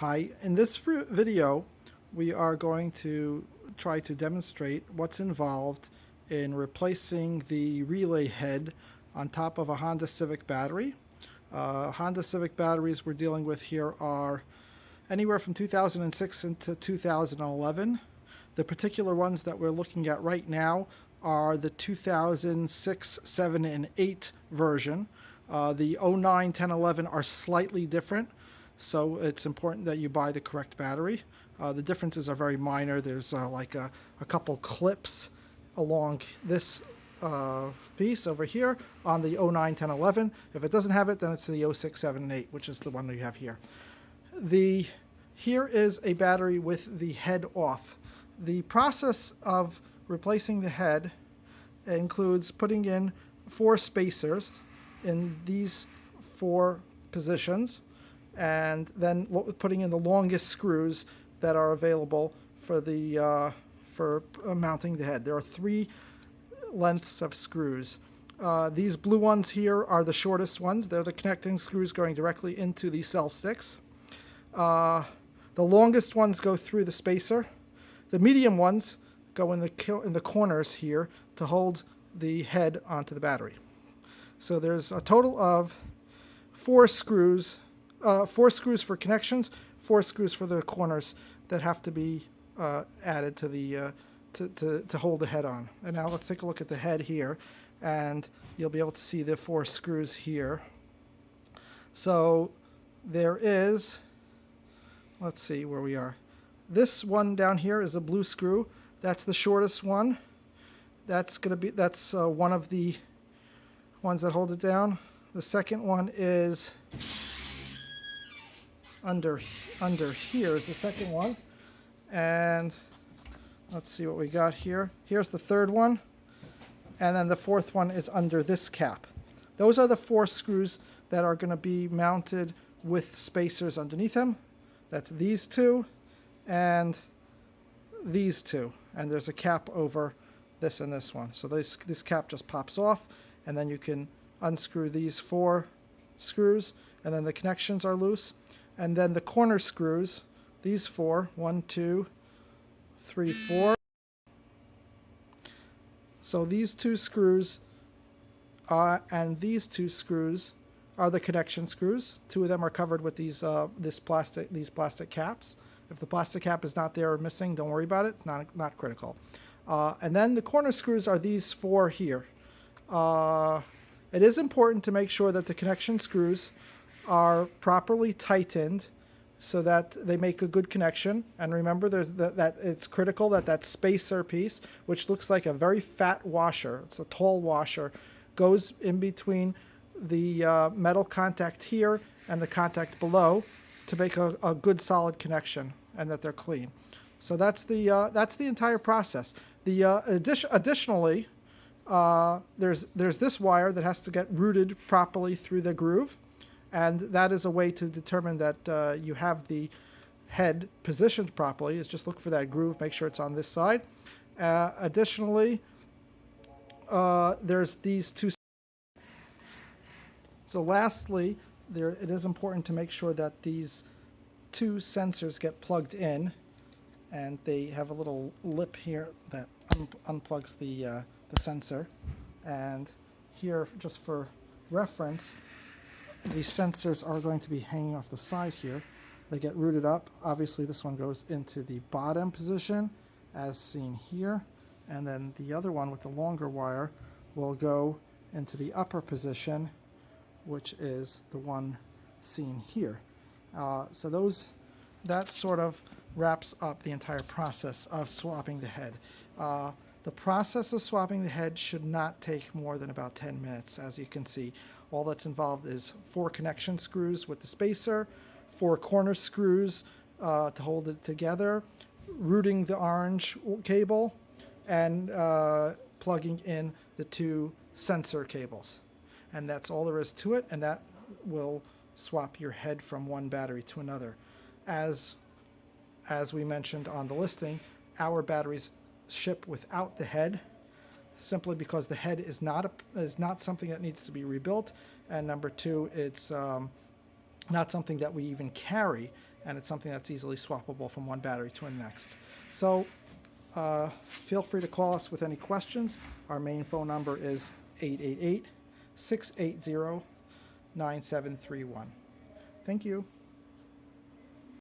Hi, in this video we are going to try to demonstrate what's involved in replacing the relay head on top of a Honda Civic battery. Honda Civic batteries we're dealing with here are anywhere from 2006 into 2011. The particular ones that we're looking at right now are the 2006, 7, and 8 version. The 09, 10, 11 are slightly different, so it's important that you buy the correct battery. The differences are very minor. There's like a couple clips along this piece over here on the 09, 10, 11. If it doesn't have it, then it's the 06, 7, and 8, which is the one that you have here. Here is a battery with the head off. The process of replacing the head includes putting in 4 spacers in these 4 positions, and then putting in the longest screws that are available for mounting the head. There are 3 lengths of screws. These blue ones here are the shortest ones. They're the connecting screws going directly into the cell sticks. The longest ones go through the spacer. The medium ones go in the corners here to hold the head onto the battery. So there's a total of 4 screws, 4 screws for connections, 4 screws for the corners that have to be added to the to hold the head on. And now let's take a look at the head here, and you'll be able to see the 4 screws here. So there is, let's see where we are. This one down here is a blue screw. That's the shortest one. That's one of the ones that hold it down. The second one is under here is the second one. And let's see what we got here. Here's the third one. And then the fourth one is under this cap. Those are the 4 screws that are going to be mounted with spacers underneath them. That's these 2 and these 2. And there's a cap over this and this one. So this cap just pops off, and then you can unscrew these 4 screws, and then the connections are loose. And then the corner screws, these 4, 1, 2, 3, 4. So these 2 screws and these 2 screws are the connection screws. 2 of them are covered with these plastic caps. If the plastic cap is not there or missing, don't worry about it. It's not critical. And then the corner screws are these 4 here. It is important to make sure that the connection screws are properly tightened so that they make a good connection. And remember, that it's critical that spacer piece, which looks like a very fat washer, it's a tall washer, goes in between the metal contact here and the contact below to make a good solid connection, and that they're clean. So that's the entire process. Additionally, there's this wire that has to get routed properly through the groove, and that is a way to determine that you have the head positioned properly. Is just look for that groove, make sure it's on this side. Additionally, there's these 2. So lastly, it is important to make sure that these 2 sensors get plugged in, and they have a little lip here that unplugs the sensor. And here, just for reference, these sensors are going to be hanging off the side here. They get routed up. Obviously, this one goes into the bottom position, as seen here, and then the other one with the longer wire will go into the upper position, which is the one seen here. So that sort of wraps up the entire process of swapping the head. The process of swapping the head should not take more than about 10 minutes. As you can see, all that's involved is 4 connection screws with the spacer, 4 corner screws to hold it together, routing the orange cable, and plugging in the 2 sensor cables. And that's all there is to it, and that will swap your head from one battery to another. As we mentioned on the listing, our batteries ship without the head, simply because the head is not something that needs to be rebuilt, and number 2, it's not something that we even carry and it's something that's easily swappable from one battery to the next. So feel free to call us with any questions. Our main phone number is 888-680-9731. Thank you.